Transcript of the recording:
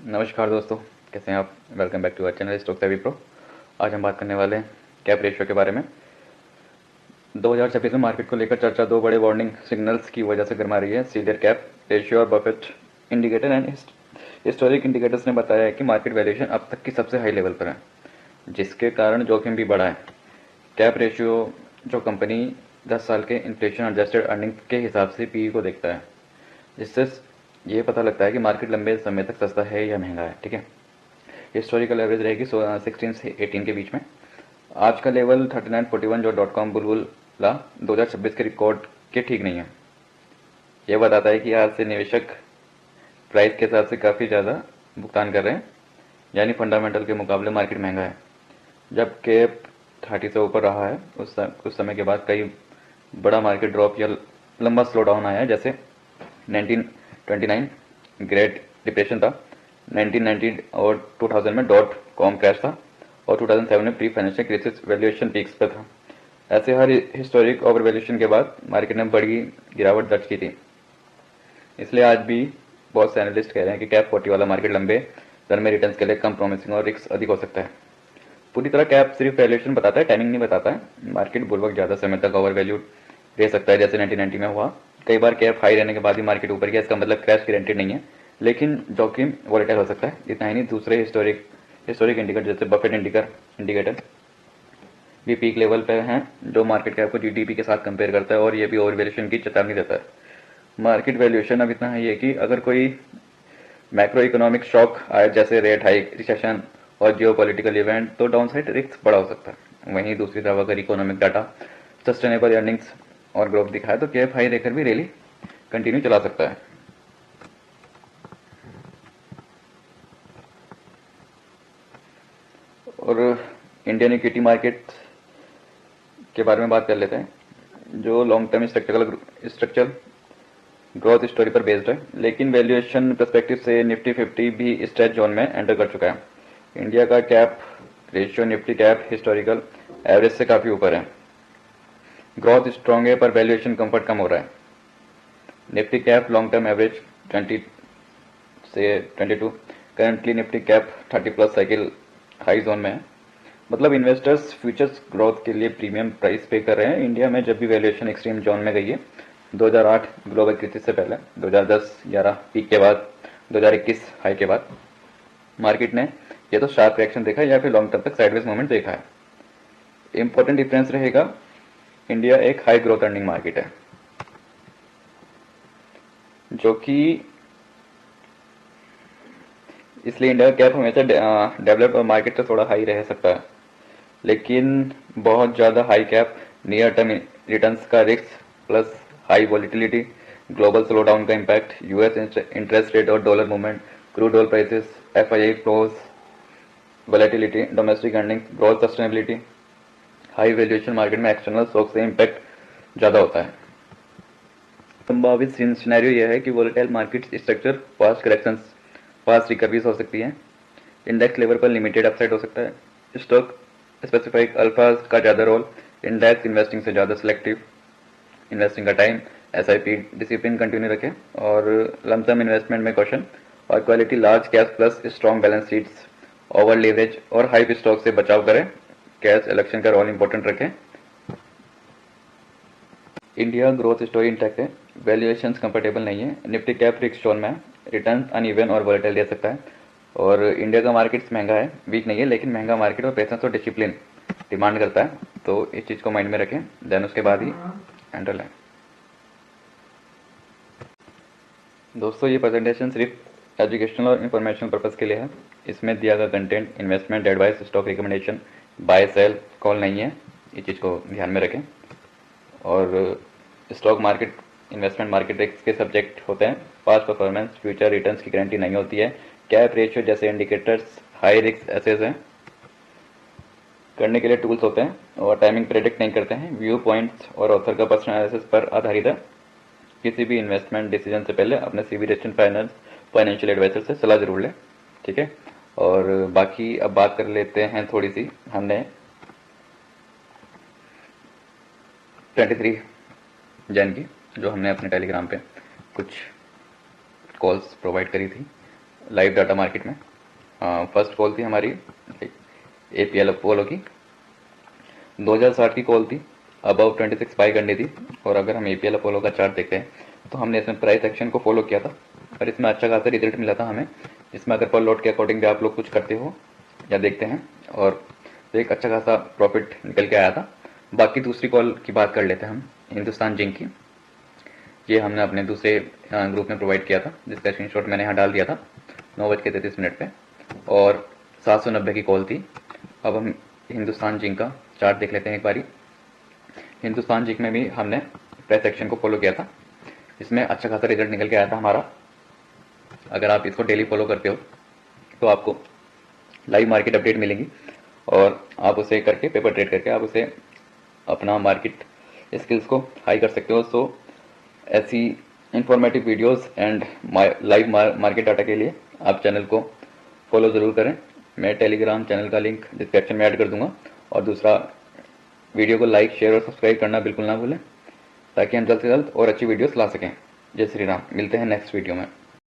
नमस्कार दोस्तों, कैसे हैं आप। Welcome back to our channel stock savvy pro. आज हम बात करने वाले हैं कैप रेशियो के बारे में। 2026 में मार्केट को लेकर चर्चा दो बड़े वार्निंग सिग्नल्स की वजह से गर्मा रही है। सीलियर कैप रेशियो और Buffett indicator and historic indicators ने बताया है कि मार्केट वैल्यूएशन अब तक की सबसे हाई लेवल पर है, जिसके कारण जोखिम भी बढ़ा है। कैप रेशियो जो कंपनी 10 साल के इन्फ्लेशन एडजस्टेड अर्निंग के हिसाब से पीई को देखता है, जिससे ये पता लगता है कि मार्केट लंबे समय तक सस्ता है या महंगा है। ठीक है, हिस्टोरिकल एवरेज रहेगी 16 से 18 के बीच में। आज का लेवल 3941 जो .com बुलबुला 2026 के रिकॉर्ड के ठीक नहीं है। यह बताता है कि आज से निवेशक प्राइस के हिसाब से काफ़ी ज़्यादा भुगतान कर रहे हैं, यानी फंडामेंटल के मुकाबले मार्केट महंगा है। जब कैप 30 से ऊपर रहा है कुछ समय के बाद कई बड़ा मार्केट ड्रॉप या लंबा स्लो डाउन आया है, जैसे 1929 ग्रेट डिप्रेशन था, 1990 और 2000 में .com क्रैश था, और 2007 में pre financial crisis valuation peaks पर था। ऐसे हर हिस्टोरिक ओवर वैल्यूएशन के बाद मार्केट ने बड़ी गिरावट दर्ज की थी। इसलिए आज भी बहुत से एनालिस्ट कह रहे हैं कि कैप 40 वाला मार्केट लंबे रन में रिटर्न्स के लिए कम प्रॉमिसिंग और रिस्क अधिक हो सकता है। पूरी तरह कैप सिर्फ वैल्यूएशन बताता है, टाइमिंग नहीं बताता है। मार्केट बुलवक ज़्यादा समय तक ओवर वैल्यूड रह सकता है, जैसे 1990 में हुआ। कई बार कैप हाई रहने के बाद भी मार्केट ऊपर गया, इसका मतलब क्रैश गारंटेड नहीं है, लेकिन जोखिम वोलेटाइल हो सकता है। इतना ही नहीं, दूसरे हिस्टोरिक इंडिकेटर जैसे बफेट इंडिकेटर भी पीक लेवल पे हैं, जो मार्केट कैप को जीडीपी के साथ कंपेयर करता है, और ये भी ओवर वैल्यूएशन की चेतावनी देता है। मार्केट वैल्यूएशन अब इतना है कि अगर कोई मैक्रो इकोनॉमिक शॉक आए, जैसे रेट हाइक, रिसेशन और जियोपॉलिटिकल इवेंट, तो डाउनसाइड रिस्क बड़ा हो सकता है। वहीं दूसरी तरफ अगर इकोनॉमिक डाटा सस्टेनेबल अर्निंग्स और ग्रोथ दिखाए तो कैप हाई देकर भी रैली कंटिन्यू चला सकता है। और इंडियन इक्विटी मार्केट के बारे में बात कर लेते हैं, जो long term structural growth story पर बेस्ड है, लेकिन वैल्यूएशन पर्सपेक्टिव से निफ्टी 50 भी स्ट्रेच जोन में एंटर कर चुका है। इंडिया का cap ratio Nifty cap historical average से काफ़ी ऊपर है। ग्रोथ स्ट्रॉन्ग है पर वैल्यूएशन कंफर्ट कम हो रहा है। Nifty cap long term average 20 से 22, currently Nifty cap 30 plus cycle high zone में है। मतलब इन्वेस्टर्स फ्यूचर्स ग्रोथ के लिए प्रीमियम प्राइस पे कर रहे हैं। इंडिया में जब भी वैल्यूएशन एक्सट्रीम जोन में गई है, 2008 ग्लोबल क्राइसिस से पहले, 2010-11 पीक के बाद, 2021 हाई के बाद, मार्केट ने या तो शार्प रिएक्शन देखा है या फिर लॉन्ग टर्म तक साइडवेज मूवमेंट देखा है। इंपॉर्टेंट डिफरेंस रहेगा, इंडिया एक हाई ग्रोथ अर्निंग मार्केट है, जो कि इसलिए इंडिया का कैप हमेशा डेवलप्ड और मार्केट से थोड़ा हाई रह सकता है, लेकिन बहुत ज़्यादा high cap near term returns का risk plus high volatility, global slowdown का इम्पैक्ट, यूएस इंटरेस्ट रेट और dollar movement, crude oil prices, FII flows, volatility, domestic earning, growth sustainability, high valuation market में एक्सटर्नल शॉक से impact ज़्यादा होता है। संभावित scenario यह है कि volatile market structure fast corrections, fast recoveries हो सकती है, इंडेक्स लेवल पर लिमिटेड अपसाइड हो सकता है, स्टॉक स्पेसिफिक अल्फा का ज़्यादा रोल, इंडेक्स इन्वेस्टिंग से ज़्यादा सिलेक्टिव इन्वेस्टिंग का टाइम, एसआईपी डिसिप्लिन कंटिन्यू रखें, और लमसम इन्वेस्टमेंट में क्वेश्चन और quality large cash plus strong balance sheets, over leverage और हाइप स्टॉक से बचाव करें, कैश इलेक्शन का रोल इंपॉर्टेंट रखें। इंडिया ग्रोथ स्टोरी इंटैक्ट है, वैल्यूएशंस कंफर्टेबल नहीं है, निफ्टी कैप रिस्क जोन में है, रिटर्न अनइवन और वोलेटाइल दे सकता है, और इंडिया का मार्केट महंगा है, वीक नहीं है, लेकिन महंगा मार्केट और पेशेंस और डिसिप्लिन डिमांड करता है, तो इस चीज़ को माइंड में रखें, देन उसके बाद ही हैंडल है। दोस्तों, ये प्रेजेंटेशन सिर्फ एजुकेशनल और इन्फॉर्मेशनल पर्पज़ के लिए है। इसमें दिया गया content investment advice, stock recommendation, buy sell call नहीं है, इस चीज़ को ध्यान में रखें। और stock market investment market risk के सब्जेक्ट होते हैं, पास्ट परफॉर्मेंस फ्यूचर रिटर्न्स की गारंटी नहीं होती है, कैप रेशियो जैसे इंडिकेटर्स हाई रिस्क एसेस हैं, करने के लिए टूल्स होते हैं, और टाइमिंग प्रेडिक्ट नहीं करते हैं, व्यू पॉइंट्स और ऑथर का पर्सनल एनालिसिस पर आधारित है। किसी भी इन्वेस्टमेंट डिसीजन से पहले अपने सीबी रजिस्टर्ड फाइनेंशियल एडवाइजर से सलाह जरूर लें। ठीक है, और बाकी अब बात कर लेते हैं थोड़ी सी, हमने 23 जन की जो हमने अपने टेलीग्राम पे कुछ कॉल्स प्रोवाइड करी थी, लाइव डाटा मार्केट में। फर्स्ट कॉल थी हमारी APL अपोलो की, 2060 की कॉल थी, अबव 26 बाई करनी थी। और अगर हम APL अपोलो का चार्ट देखते हैं तो हमने इसमें प्राइस एक्शन को फॉलो किया था और इसमें अच्छा खासा रिजल्ट मिला था हमें, जिसमें अगर पर लॉट के अकॉर्डिंग भी आप लोग कुछ करते हो या देखते हैं और तो एक अच्छा खासा प्रॉफिट निकल के आया था। बाकी दूसरी कॉल की बात कर लेते हैं हम, हिंदुस्तान जिंक की। ये हमने अपने दूसरे ग्रुप में प्रोवाइड किया था, जिसका स्क्रीनशॉट मैंने यहाँ डाल दिया था 9:33 पे, और 790 की कॉल थी। अब हम हिंदुस्तान जिंक का चार्ट देख लेते हैं एक बारी। हिंदुस्तान जिंक में भी हमने प्राइस एक्शन को फॉलो किया था, इसमें अच्छा खासा रिजल्ट निकल के आया था हमारा। अगर आप इसको डेली फॉलो करते हो तो आपको लाइव मार्केट अपडेट मिलेंगी और आप उसे करके पेपर ट्रेड करके आप उसे अपना मार्केट स्किल्स को हाई कर सकते हो। सो ऐसी informative videos and live market data के लिए आप चैनल को फॉलो ज़रूर करें। मैं टेलीग्राम चैनल का लिंक डिस्क्रिप्शन में ऐड कर दूंगा। और दूसरा, वीडियो को लाइक, शेयर और सब्सक्राइब करना बिल्कुल ना भूलें, ताकि हम जल्द से जल्द और अच्छी वीडियोस ला सकें। जय श्री राम। मिलते हैं नेक्स्ट वीडियो में।